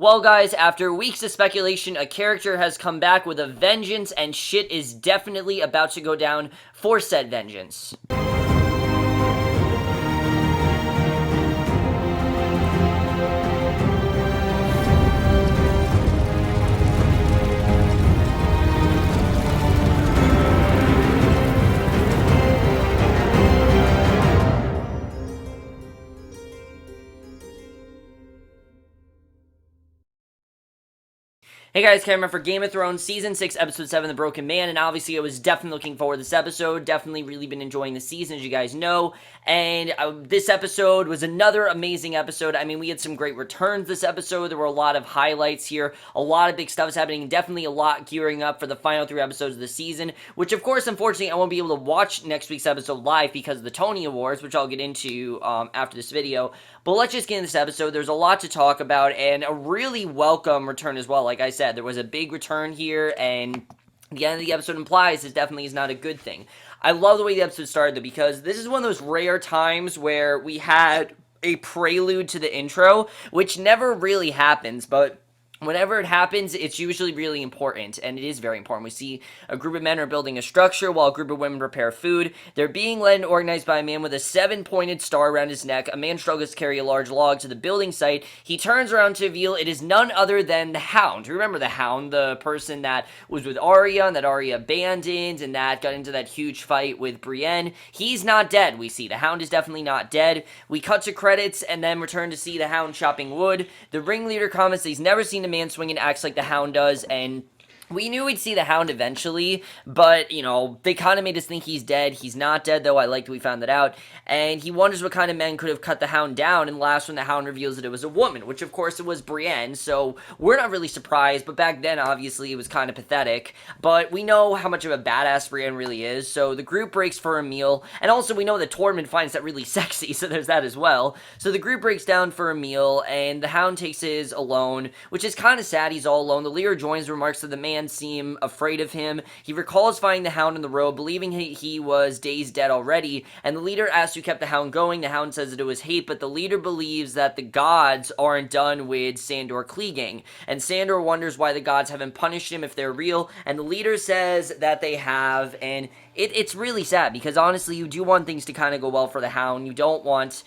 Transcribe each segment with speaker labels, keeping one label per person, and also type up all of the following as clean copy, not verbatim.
Speaker 1: Well, guys, after weeks of speculation, a character has come back with a vengeance, and shit is definitely about to go down for said vengeance. Hey guys, Cameron for Game of Thrones Season 6, Episode 7, The Broken Man, and obviously I was definitely looking forward to this episode, definitely really been enjoying the season, as you guys know, and this episode was another amazing episode. I mean, we had some great returns this episode, there were a lot of highlights here, a lot of big stuff is happening, and definitely a lot gearing up for the final 3 episodes of the season, which of course, unfortunately, I won't be able to watch next week's episode live because of the Tony Awards, which I'll get into after this video, but let's just get into this episode. There's a lot to talk about, and a really welcome return as well. Like I said, there was a big return here, and the end of the episode implies this definitely is not a good thing. I love the way the episode started, though, because this is one of those rare times where we had a prelude to the intro, which never really happens, but whenever it happens, it's usually really important, and it is very important. We see a group of men are building a structure while a group of women prepare food. They're being led and organized by a man with a 7-pointed star around his neck. A man struggles to carry a large log to the building site. He turns around to reveal it is none other than the Hound. Remember the Hound, the person that was with Arya, and that Arya abandoned, and that got into that huge fight with Brienne. He's not dead, we see. The Hound is definitely not dead. We cut to credits, and then return to see the Hound chopping wood. The ringleader comments that he's never seen a man swing and acts like the Hound does, and we knew we'd see the Hound eventually, but, you know, they kind of made us think he's dead. He's not dead, though. I liked we found that out. And he wonders what kind of men could have cut the Hound down, and last when the Hound reveals that it was a woman, which, of course, it was Brienne, so we're not really surprised, but back then, obviously, it was kind of pathetic. But we know how much of a badass Brienne really is, so the group breaks for a meal, and also we know that Tommen finds that really sexy, so there's that as well. So the group breaks down for a meal, and the Hound takes his alone, which is kind of sad. He's all alone. The leader joins, remarks that the man seem afraid of him. He recalls finding the Hound on the road, believing he was days dead already, and the leader asks who kept the Hound going. The Hound says that it was hate, but the leader believes that the gods aren't done with Sandor Clegane, and Sandor wonders why the gods haven't punished him if they're real, and the leader says that they have, and it's really sad, because honestly, you do want things to kind of go well for the Hound. You don't want,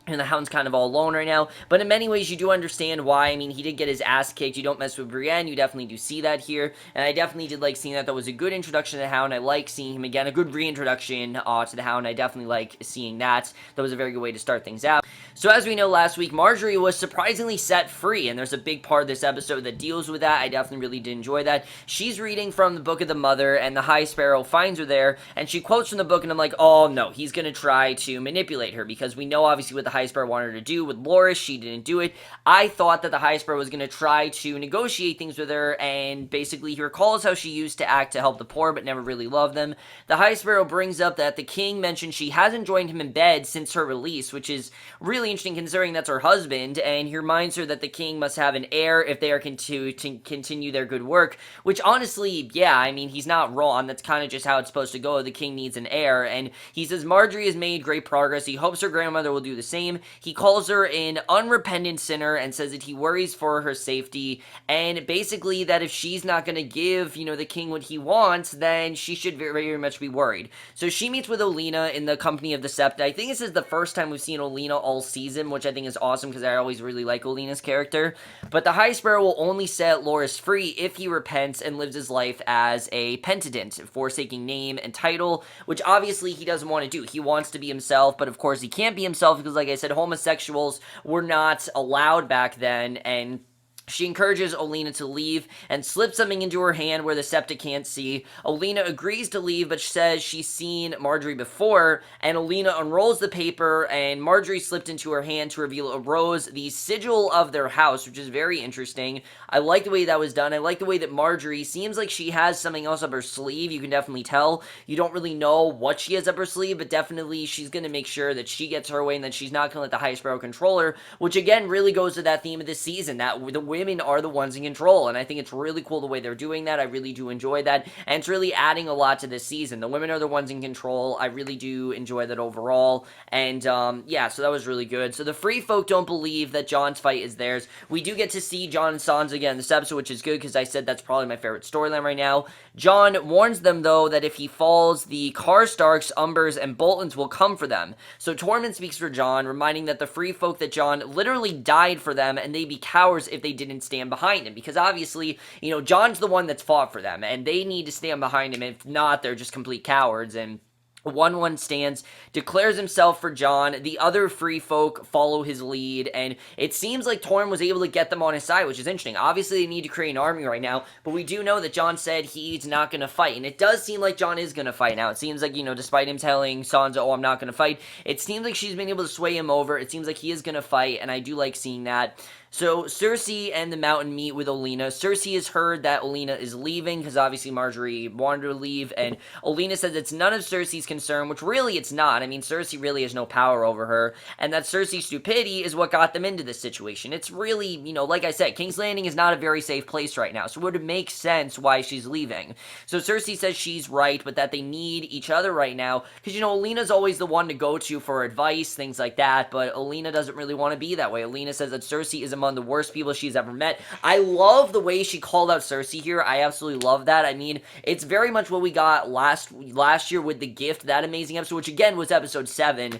Speaker 1: and the Hound's kind of all alone right now. But in many ways, you do understand why. I mean, he did get his ass kicked. You don't mess with Brienne. You definitely do see that here. And I definitely did like seeing that. That was a good introduction to the Hound. I like seeing him again. A good reintroduction to the Hound. I definitely like seeing that. That was a very good way to start things out. So as we know, last week, Margarey was surprisingly set free. And there's a big part of this episode that deals with that. I definitely really did enjoy that. She's reading from the Book of the Mother. And the High Sparrow finds her there. And she quotes from the book. And I'm like, oh no, he's going to try to manipulate her. Because we know obviously what the High Sparrow wanted her to do with Loras. She didn't do it. I thought that the High Sparrow was going to try to negotiate things with her, and basically he recalls how she used to act to help the poor but never really loved them. The High Sparrow brings up that the king mentioned she hasn't joined him in bed since her release, which is really interesting considering that's her husband, and he reminds her that the king must have an heir if they are to continue their good work, which honestly, yeah, I mean, he's not wrong. That's kind of just how it's supposed to go. The king needs an heir, and he says Margarey has made great progress. He hopes her grandmother will do the same. He calls her an unrepentant sinner and says that he worries for her safety, and basically that if she's not going to give, you know, the king what he wants, then she should very, very much be worried. So she meets with Olenna in the company of the Septon. I think this is the first time we've seen Olenna all season, which I think is awesome because I always really like Olenna's character. But the High Sparrow will only set Loras free if he repents and lives his life as a penitent, forsaking name and title, which obviously he doesn't want to do. He wants to be himself, but of course he can't be himself because, like I said, homosexuals were not allowed back then, and she encourages Olenna to leave and slips something into her hand where the Septa can't see. Olenna agrees to leave, but says she's seen Margarey before, and Olenna unrolls the paper, and Margarey slipped into her hand to reveal a rose, the sigil of their house, which is very interesting. I like the way that was done. I like the way that Margarey seems like she has something else up her sleeve. You can definitely tell. You don't really know what she has up her sleeve, but definitely she's going to make sure that she gets her way and that she's not going to let the High Sparrow control her, which again really goes to that theme of this season, that women are the ones in control, and I think it's really cool the way they're doing that. I really do enjoy that, and it's really adding a lot to this season. The women are the ones in control. I really do enjoy that overall, and yeah, so that was really good. So the free folk don't believe that Jon's fight is theirs. We do get to see Jon and Sansa again in this episode, which is good, because I said that's probably my favorite storyline right now. Jon warns them, though, that if he falls, the Karstarks, Umbers, and Boltons will come for them. So Tormund speaks for Jon, reminding that the free folk that Jon literally died for them, and they'd be cowards if they didn't stand behind him, because obviously, you know, Jon's the one that's fought for them, and they need to stand behind him. If not, they're just complete cowards. And 1-1 stands, declares himself for Jon. The other free folk follow his lead, and it seems like Tormund was able to get them on his side, which is interesting. Obviously, they need to create an army right now, but we do know that Jon said he's not going to fight, and it does seem like Jon is going to fight now. It seems like, you know, despite him telling Sansa, oh, I'm not going to fight, it seems like she's been able to sway him over. It seems like he is going to fight, and I do like seeing that. So Cersei and the Mountain meet with Olenna. Cersei has heard that Olenna is leaving, because obviously Margarey wanted her to leave, and Olenna says it's none of Cersei's concern, which really it's not. I mean, Cersei really has no power over her, and that Cersei's stupidity is what got them into this situation. It's really, you know, like I said, King's Landing is not a very safe place right now, so it would make sense why she's leaving. So Cersei says she's right, but that they need each other right now, because, you know, Olenna's always the one to go to for advice, things like that, but Olenna doesn't really want to be that way. Olenna says that Cersei is among the worst people she's ever met. I love the way she called out Cersei here. I absolutely love that. I mean, it's very much what we got last year with The Gift, that amazing episode, which again was episode 7.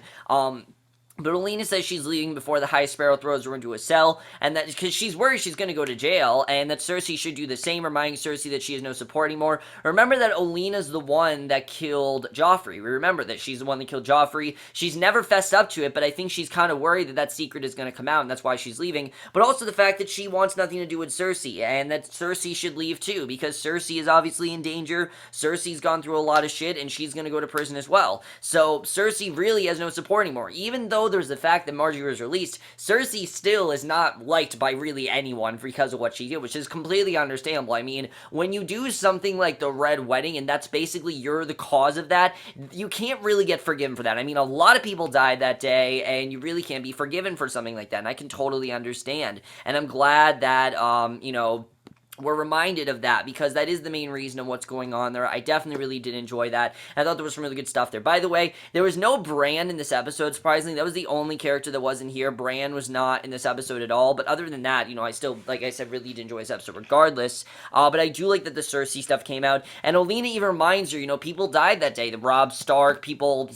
Speaker 1: But Olenna says she's leaving before the High Sparrow throws her into a cell, and that because she's worried she's going to go to jail, and that Cersei should do the same, reminding Cersei that she has no support anymore. Remember that Olenna's the one that killed Joffrey. We remember that she's the one that killed Joffrey. She's never fessed up to it, but I think she's kind of worried that that secret is going to come out, and that's why she's leaving. But also the fact that she wants nothing to do with Cersei, and that Cersei should leave too, because Cersei is obviously in danger. Cersei's gone through a lot of shit, and she's going to go to prison as well. So Cersei really has no support anymore. Even though there's the fact that Margarey was released, Cersei still is not liked by really anyone because of what she did, which is completely understandable. I mean, when you do something like the Red Wedding, and that's basically you're the cause of that, you can't really get forgiven for that. I mean, a lot of people died that day, and you really can't be forgiven for something like that, and I can totally understand. And I'm glad that, you know, we're reminded of that, because that is the main reason of what's going on there. I definitely really did enjoy that. I thought there was some really good stuff there. By the way, there was no Bran in this episode, surprisingly. That was the only character that wasn't here. Bran was not in this episode at all, but other than that, you know, I still, like I said, really did enjoy this episode regardless. But I do like that the Cersei stuff came out, and Olenna even reminds her, you know, people died that day. The Robb Stark, people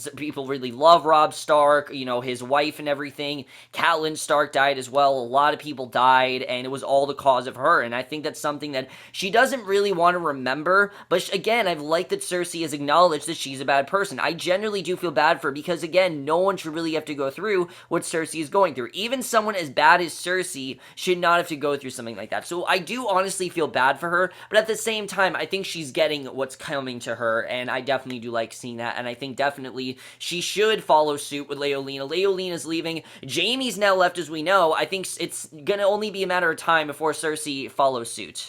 Speaker 1: really love Robb Stark, you know, his wife and everything. Catelyn Stark died as well. A lot of people died, and it was all the cause of her, and I think that's something that she doesn't really want to remember, but again, I've liked that Cersei has acknowledged that she's a bad person. I generally do feel bad for her, because again, no one should really have to go through what Cersei is going through. Even someone as bad as Cersei should not have to go through something like that. So I do honestly feel bad for her, but at the same time, I think she's getting what's coming to her, and I definitely do like seeing that, and I think definitely she should follow suit with Leolina. Leolina's leaving. Jaime's now left, as we know. I think it's gonna only be a matter of time before Cersei follows suit.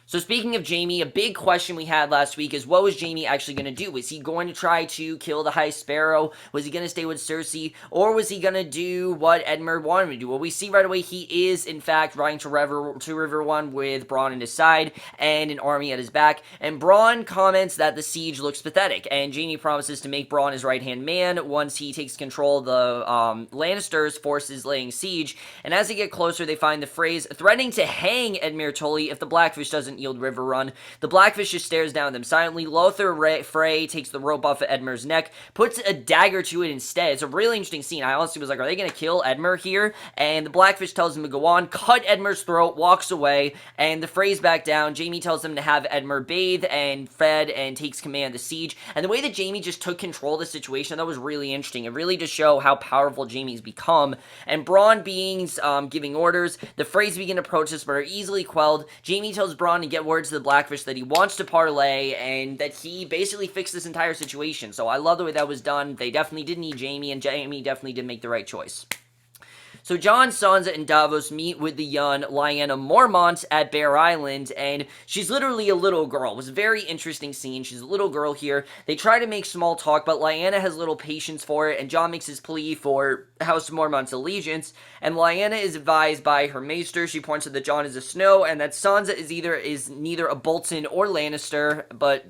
Speaker 1: So speaking of Jaime, a big question we had last week is, what was Jaime actually going to do? Was he going to try to kill the High Sparrow? Was he going to stay with Cersei? Or was he going to do what Edmure wanted him to do? Well, we see right away he is, in fact, riding to River One with Bronn at his side and an army at his back. And Bronn comments that the siege looks pathetic. And Jaime promises to make Bronn his right-hand man once he takes control of the Lannisters' forces laying siege. And as they get closer, they find the phrase threatening to hang Edmure Tully if the Blackfish doesn't yield River Run. The Blackfish just stares down at them silently. Lothar Frey takes the rope off of Edmure's neck, puts a dagger to it instead. It's a really interesting scene. I honestly was like, are they going to kill Edmure here? And the Blackfish tells him to go on, cut Edmure's throat, walks away, and the Freys back down. Jaime tells them to have Edmure bathed and fed and takes command of the siege. And the way that Jaime just took control of the situation, that was really interesting. It really just show how powerful Jaime's become. And Bronn being giving orders, the Freys begin to protest but are easily quelled. Jaime tells Bronn to get word to the Blackfish that he wants to parlay and that he basically fixed this entire situation. So I love the way that was done. They definitely did need Jaime, and Jaime definitely did make the right choice. So Jon, Sansa, and Davos meet with the young Lyanna Mormont at Bear Island, and she's literally a little girl. It was a very interesting scene. She's a little girl here. They try to make small talk, but Lyanna has little patience for it, and Jon makes his plea for House Mormont's allegiance, and Lyanna is advised by her maester. She points out that Jon is a Snow, and that Sansa is neither a Bolton or Lannister, but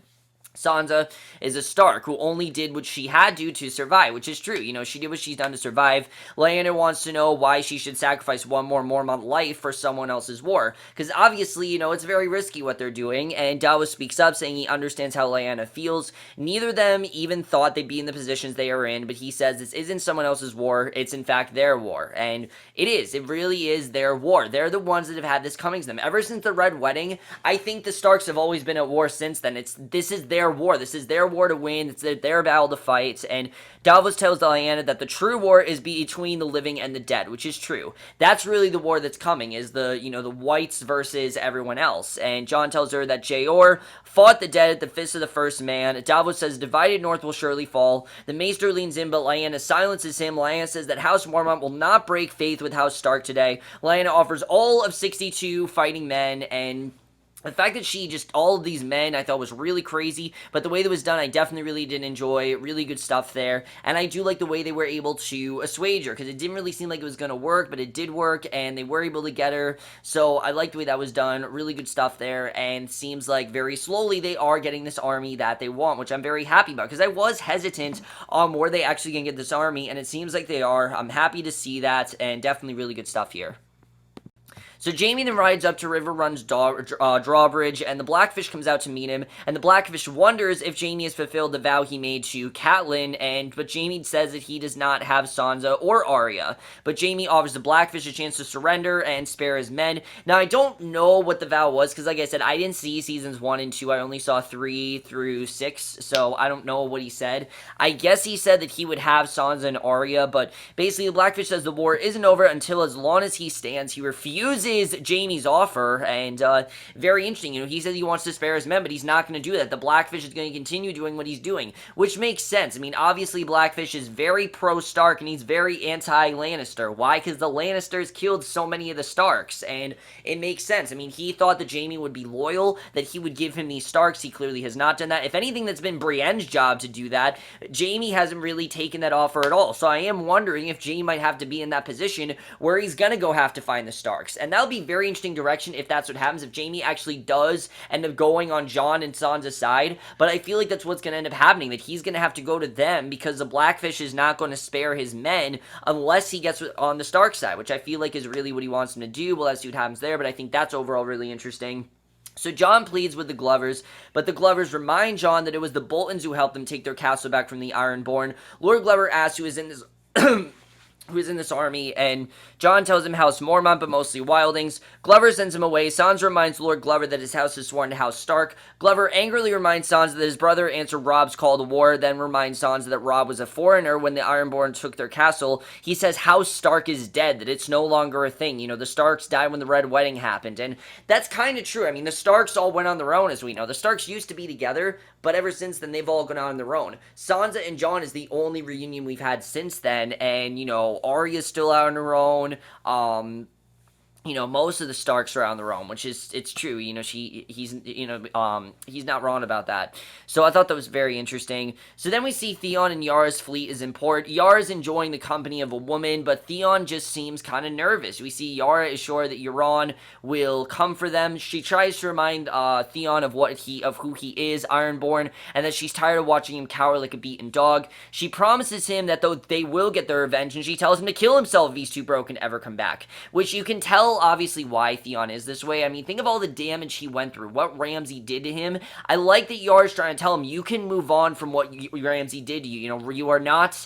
Speaker 1: Sansa is a Stark who only did what she had to survive, which is true. She did what she's done to survive. Lyanna wants to know why she should sacrifice one more Mormont life for someone else's war. Because obviously, it's very risky what they're doing. And Davos speaks up, saying he understands how Lyanna feels. Neither of them even thought they'd be in the positions they are in, but he says this isn't someone else's war. It's in fact their war. And it is. It really is their war. They're the ones that have had this coming to them. Ever since the Red Wedding, I think the Starks have always been at war since then. This is their war. This is their war to win. It's their battle to fight. And Davos tells Lyanna that the true war is between the living and the dead, which is true. That's really the war that's coming, is the whites versus everyone else. And Jon tells her that Jeor fought the dead at the fist of the first man. Davos says divided north will surely fall. The maester leans in, but Lyanna silences him. Lyanna says that House Mormont will not break faith with House Stark today. Lyanna offers all of 62 fighting men, and the fact that all of these men, I thought was really crazy, but the way that was done, I definitely really did enjoy. Really good stuff there, and I do like the way they were able to assuage her, because it didn't really seem like it was going to work, but it did work, and they were able to get her, so I like the way that was done. Really good stuff there, and seems like very slowly they are getting this army that they want, which I'm very happy about, because I was hesitant on where they actually going to get this army, and it seems like they are. I'm happy to see that, and definitely really good stuff here. So Jaime then rides up to River Run's drawbridge, and the Blackfish comes out to meet him, and the Blackfish wonders if Jaime has fulfilled the vow he made to Catelyn, but Jaime says that he does not have Sansa or Arya, but Jaime offers the Blackfish a chance to surrender and spare his men. Now, I don't know what the vow was, because like I said, I didn't see seasons 1 and 2, I only saw 3 through 6, so I don't know what he said. I guess he said that he would have Sansa and Arya, but basically the Blackfish says the war isn't over until as long as he stands. He refuses Jaime's offer, and very interesting. He says he wants to spare his men, but he's not going to do that. The Blackfish is going to continue doing what he's doing, which makes sense. I mean, obviously Blackfish is very pro-Stark, and he's very anti-Lannister. Why? Because the Lannisters killed so many of the Starks, and it makes sense. I mean, he thought that Jaime would be loyal, that he would give him these Starks. He clearly has not done that. If anything, that's been Brienne's job to do that. Jaime hasn't really taken that offer at all, so I am wondering if Jaime might have to be in that position where he's going to go have to find the Starks, and that'll be very interesting direction if that's what happens, if Jaime actually does end up going on Jon and Sansa's side, but I feel like that's what's going to end up happening, that he's going to have to go to them, because the Blackfish is not going to spare his men unless he gets on the Stark side, which I feel like is really what he wants him to do. Well, let's see what happens there, but I think that's overall really interesting. So Jon pleads with the Glovers, but the Glovers remind Jon that it was the Boltons who helped them take their castle back from the Ironborn. Lord Glover asks who is in this army, and Jon tells him House Mormont, but mostly Wildings. Glover sends him away. Sansa reminds Lord Glover that his house is sworn to House Stark. Glover angrily reminds Sansa that his brother answered Robb's call to war, then reminds Sansa that Robb was a foreigner when the Ironborn took their castle. He says House Stark is dead, that it's no longer a thing. The Starks died when the Red Wedding happened, and that's kind of true. I mean, the Starks all went on their own, as we know. The Starks used to be together, but ever since then, they've all gone on their own. Sansa and Jon is the only reunion we've had since then, and, Arya's still out on her own. Most of the Starks are on their own, which is, it's true. He's not wrong about that. So I thought that was very interesting. So then we see Theon and Yara's fleet is in port. Yara's enjoying the company of a woman, but Theon just seems kind of nervous. We see Yara is sure that Euron will come for them. She tries to remind Theon of who he is, Ironborn, and that she's tired of watching him cower like a beaten dog. She promises him that though they will get their revenge, and she tells him to kill himself if these two broken ever come back, which you can tell obviously why Theon is this way. I mean, think of all the damage he went through, what Ramsay did to him. I like that Yara's trying to tell him you can move on from what Ramsay did to you. You are not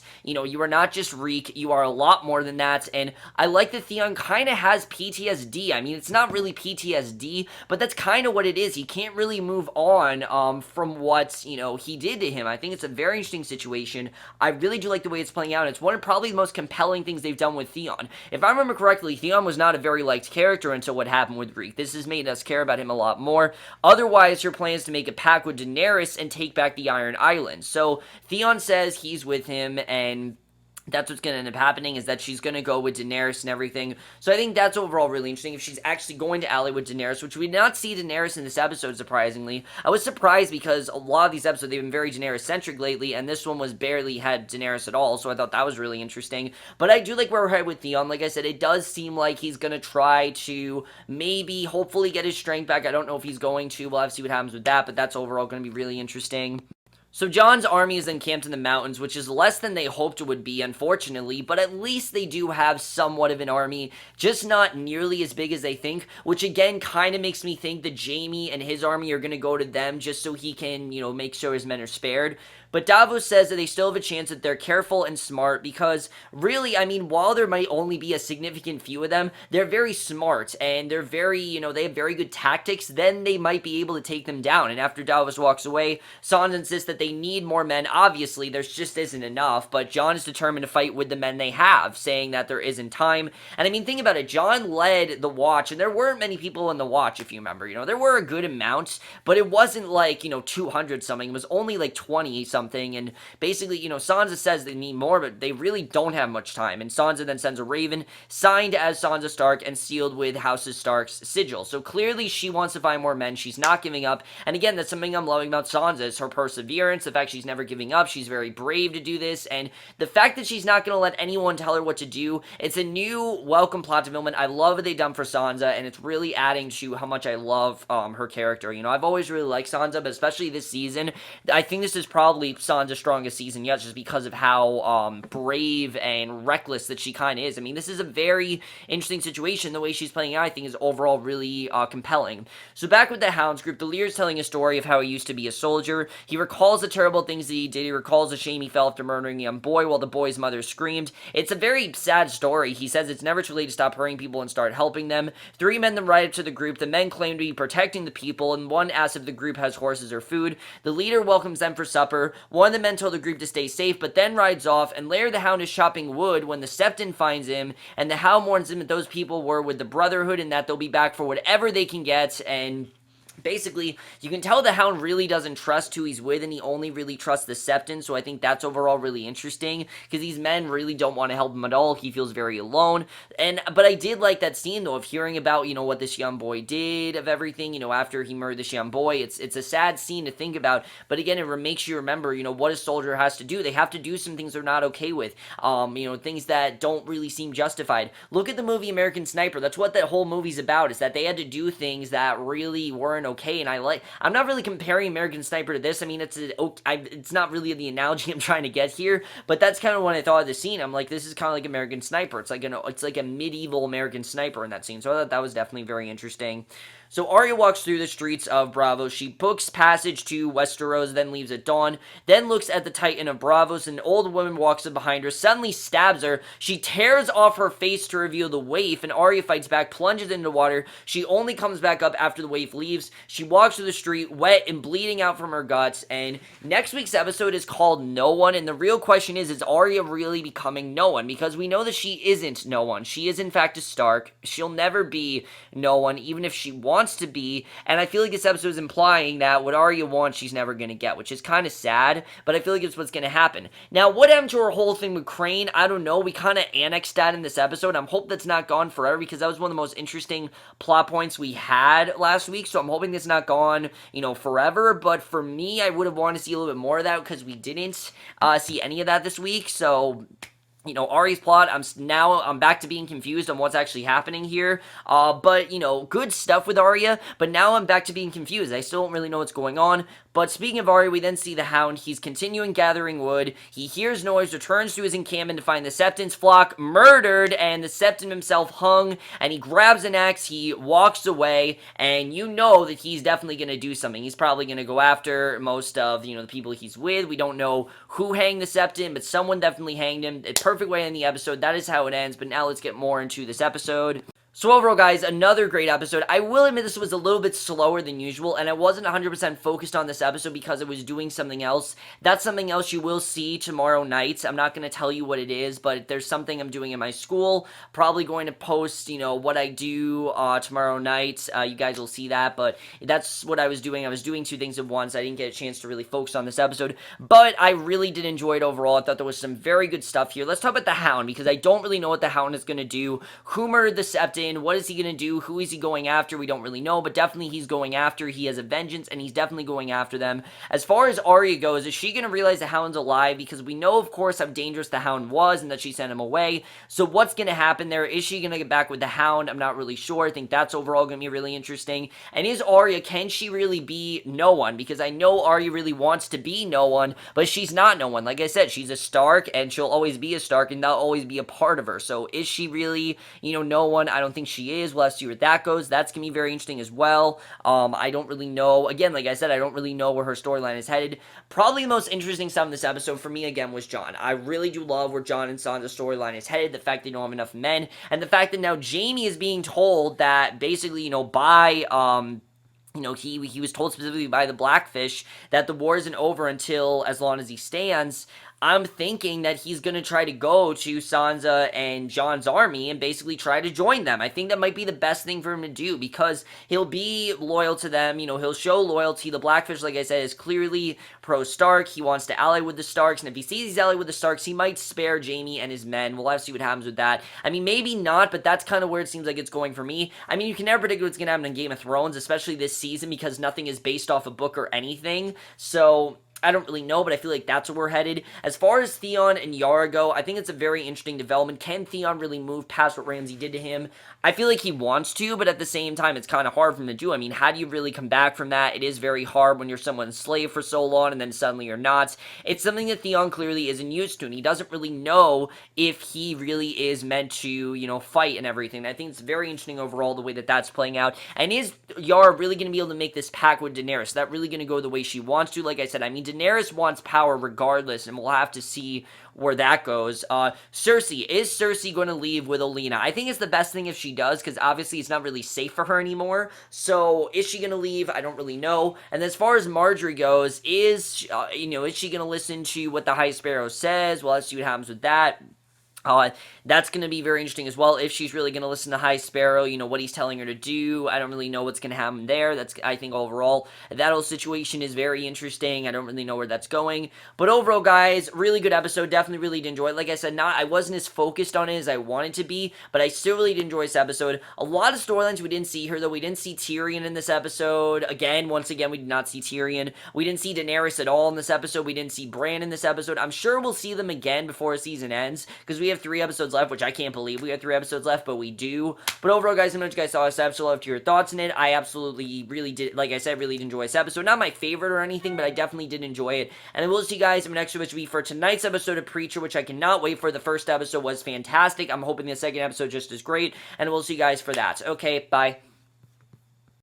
Speaker 1: just Reek, you are a lot more than that. And I like that Theon kind of has PTSD. I mean, it's not really PTSD, but that's kind of what it is. He can't really move on from what he did to him. I think it's a very interesting situation. I really do like the way it's playing out. It's one of probably the most compelling things they've done with Theon. If I remember correctly, Theon was not a very liked character until what happened with Reek. This has made us care about him a lot more. Otherwise, her plan is to make a pact with Daenerys and take back the Iron Islands. So Theon says he's with him, and that's what's going to end up happening, is that she's going to go with Daenerys and everything. So I think that's overall really interesting, if she's actually going to ally with Daenerys, which we did not see Daenerys in this episode, surprisingly. I was surprised because a lot of these episodes, they've been very Daenerys-centric lately, and this one was barely had Daenerys at all, so I thought that was really interesting. But I do like where we're headed with Theon. Like I said, it does seem like he's going to try to maybe, hopefully, get his strength back. I don't know if he's going to. We'll have to see what happens with that, but that's overall going to be really interesting. So Jon's army is encamped in the mountains, which is less than they hoped it would be, unfortunately, but at least they do have somewhat of an army, just not nearly as big as they think, which again kind of makes me think that Jaime and his army are going to go to them just so he can, make sure his men are spared. But Davos says that they still have a chance, that they're careful and smart, because really, I mean, while there might only be a significant few of them, they're very smart, and they're very, they have very good tactics. Then they might be able to take them down. And after Davos walks away, Sansa insists that they need more men. Obviously, there just isn't enough, but Jon is determined to fight with the men they have, saying that there isn't time. And I mean, think about it, Jon led the Watch, and there weren't many people in the Watch, if you remember. There were a good amount, but it wasn't like, 200 something. It was only like 20 something. And basically, Sansa says they need more, but they really don't have much time. And Sansa then sends a raven, signed as Sansa Stark and sealed with House Stark's sigil. So clearly she wants to find more men. She's not giving up. And again, that's something I'm loving about Sansa, is her perseverance, the fact she's never giving up. She's very brave to do this. And the fact that she's not going to let anyone tell her what to do. It's a new welcome plot development. I love what they've done for Sansa, and it's really adding to how much I love her character. I've always really liked Sansa, but especially this season, I think this is probably Sansa's strongest season yet, just because of how brave and reckless that she kind of is. I mean, this is a very interesting situation. The way she's playing out, I think, is overall really compelling. So back with the Hounds group, the leader's telling a story of how he used to be a soldier. He recalls the terrible things that he did. He recalls the shame he felt after murdering a young boy while the boy's mother screamed. It's a very sad story. He says it's never too late to stop hurting people and start helping them. 3 men then ride up to the group. The men claim to be protecting the people, and one asks if the group has horses or food. The leader welcomes them for supper. One of the men told the group to stay safe, but then rides off, and later the Hound is chopping wood when the Septon finds him, and the Hound warns him that those people were with the Brotherhood and that they'll be back for whatever they can get. And basically, you can tell the Hound really doesn't trust who he's with, and he only really trusts the Septon, so I think that's overall really interesting, because these men really don't want to help him at all. He feels very alone, but I did like that scene, though, of hearing about, what this young boy did, of everything, after he murdered this young boy. It's a sad scene to think about, but again, it makes you remember, what a soldier has to do. They have to do some things they're not okay with, things that don't really seem justified. Look at the movie American Sniper. That's what that whole movie's about, is that they had to do things that really weren't okay, and I'm not really comparing American Sniper to this. I mean, it's not really the analogy I'm trying to get here, but that's kind of what I thought of the scene. I'm like, this is kind of like American Sniper. It's like a medieval American Sniper in that scene, so I thought that was definitely very interesting. So Arya walks through the streets of Braavos. She books passage to Westeros, then leaves at dawn, then looks at the Titan of Braavos. An old woman walks up behind her, suddenly stabs her. She tears off her face to reveal the waif, and Arya fights back, plunges into water. She only comes back up after the waif leaves. She walks through the street, wet and bleeding out from her guts, and next week's episode is called No One, and the real question is Arya really becoming No One? Because we know that she isn't No One. She is, in fact, a Stark. She'll never be No One, even if she wants to be, and I feel like this episode is implying that what Arya wants, she's never going to get, which is kind of sad, but I feel like it's what's going to happen. Now, what happened to her whole thing with Crane? I don't know. We kind of annexed that in this episode. I'm hoping that's not gone forever, because that was one of the most interesting plot points we had last week, so I'm hoping it's not gone, forever, but for me, I would have wanted to see a little bit more of that, because we didn't see any of that this week, so Arya's plot, I'm back to being confused on what's actually happening here, but, good stuff with Arya, but now I'm back to being confused. I still don't really know what's going on, but speaking of Arya, we then see the Hound. He's continuing gathering wood. He hears noise, returns to his encampment to find the Septon's flock murdered, and the Septon himself hung, and he grabs an axe, he walks away, and you know that he's definitely going to do something. He's probably going to go after most of, the people he's with. We don't know who hanged the Septon, but someone definitely hanged him. A perfect way in the episode. That is how it ends, but now let's get more into this episode. So overall, guys, another great episode. I will admit this was a little bit slower than usual, and I wasn't 100% focused on this episode because I was doing something else. That's something else you will see tomorrow night. I'm not going to tell you what it is, but there's something I'm doing in my school. Probably going to post, what I do tomorrow night. You guys will see that, but that's what I was doing. I was doing two things at once. I didn't get a chance to really focus on this episode, but I really did enjoy it overall. I thought there was some very good stuff here. Let's talk about the Hound, because I don't really know what the Hound is going to do. Who murdered the Septon? What is he going to do? Who is he going after? We don't really know, but definitely he's going after. He has a vengeance, and he's definitely going after them. As far as Arya goes, is she going to realize the Hound's alive? Because we know, of course, how dangerous the Hound was and that she sent him away. So what's going to happen there? Is she going to get back with the Hound? I'm not really sure. I think that's overall going to be really interesting. And is Arya, can she really be no one? Because I know Arya really wants to be no one, but she's not no one. Like I said, she's a Stark, and she'll always be a Stark, and that'll always be a part of her. So is she really, no one? I don't think she is. We'll have to see where that goes. That's going to be very interesting as well. I don't really know. Again, like I said, I don't really know where her storyline is headed. Probably the most interesting stuff in this episode for me, again, was Jon. I really do love where Jon and Sansa's storyline is headed. The fact they don't have enough men, and the fact that now Jaime is being told that basically, by he was told specifically by the Blackfish that the war isn't over until as long as he stands. I'm thinking that he's going to try to go to Sansa and Jon's army and basically try to join them. I think that might be the best thing for him to do, because he'll be loyal to them. He'll show loyalty. The Blackfish, like I said, is clearly pro-Stark. He wants to ally with the Starks, and if he sees he's allied with the Starks, he might spare Jaime and his men. We'll have to see what happens with that. I mean, maybe not, but that's kind of where it seems like it's going for me. I mean, you can never predict what's going to happen in Game of Thrones, especially this season, because nothing is based off a book or anything. So I don't really know, but I feel like that's where we're headed. As far as Theon and Yara go, I think it's a very interesting development. Can Theon really move past what Ramsay did to him? I feel like he wants to, but at the same time, it's kind of hard for him to do. I mean, how do you really come back from that? It is very hard when you're someone's slave for so long, and then suddenly you're not. It's something that Theon clearly isn't used to, and he doesn't really know if he really is meant to, fight and everything. I think it's very interesting overall the way that that's playing out. And is Yara really going to be able to make this pact with Daenerys? Is that really going to go the way she wants to? Like I said, I mean, Daenerys wants power regardless, and we'll have to see where that goes. Cersei. Is Cersei going to leave with Olenna? I think it's the best thing if she does, because obviously it's not really safe for her anymore. So is she going to leave? I don't really know. And as far as Margarey goes, is she going to listen to what the High Sparrow says? Well, let's see what happens with that. That's going to be very interesting as well, if she's really going to listen to High Sparrow, what he's telling her to do. I don't really know what's going to happen there. I think overall, that whole situation is very interesting. I don't really know where that's going. But overall, guys, really good episode. Definitely really did enjoy it. Like I said, I wasn't as focused on it as I wanted to be, but I still really did enjoy this episode. A lot of storylines we didn't see here, though. We didn't see Tyrion in this episode. Once again, we did not see Tyrion. We didn't see Daenerys at all in this episode. We didn't see Bran in this episode. I'm sure we'll see them again before the season ends, because we have 3 episodes left, which I can't believe we have 3 episodes left, but we do. But overall, guys, let me know what you guys saw this episode. Love to your thoughts in it. I absolutely really did, like I said, really did enjoy this episode. Not my favorite or anything, but I definitely did enjoy it. And I will see you guys in my next video, for tonight's episode of Preacher, which I cannot wait for. The first episode was fantastic. I'm hoping the second episode just as great, and we'll see you guys for that. Okay, bye.